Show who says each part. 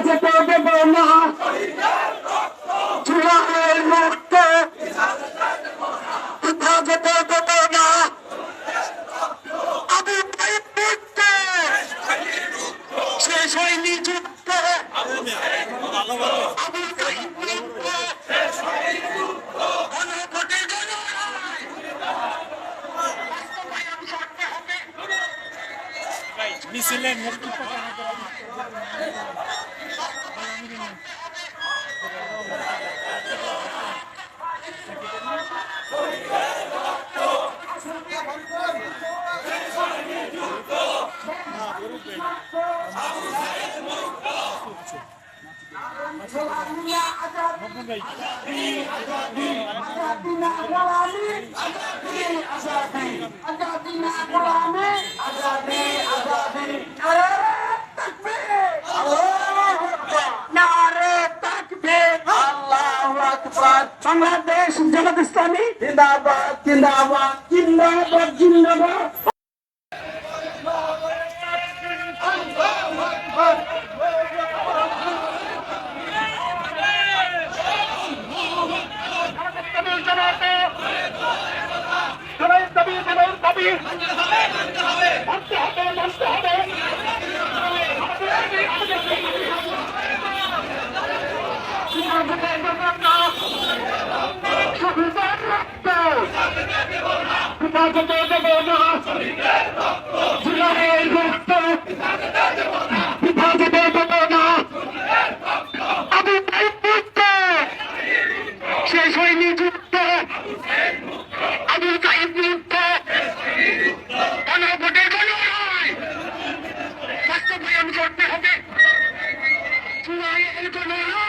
Speaker 1: যেতে দেব না, জুলাইয়ের রক্ত বৃথা যেতে দেব না। আবু তাইব মুক্ত, শেষ হয়নি যুদ্ধ। আবু তাইব মুক্ত, গণভোটে গণরায় বাস্তবায়ন করতে হবে।
Speaker 2: মিছিলের মুক্তি
Speaker 1: বাংলাদেশ জামাত ইসলামী জিন্দাবাদ জিন্দাবাদ জিন্দাবাদ জিন্দাবাদ। শেষ হয়নি যুদ্ধ, আবু তাইব মুক্ত, গণভোটে গণরায় বাস্তবায়ন করতে হবে। জুলাইয়ের গণরায়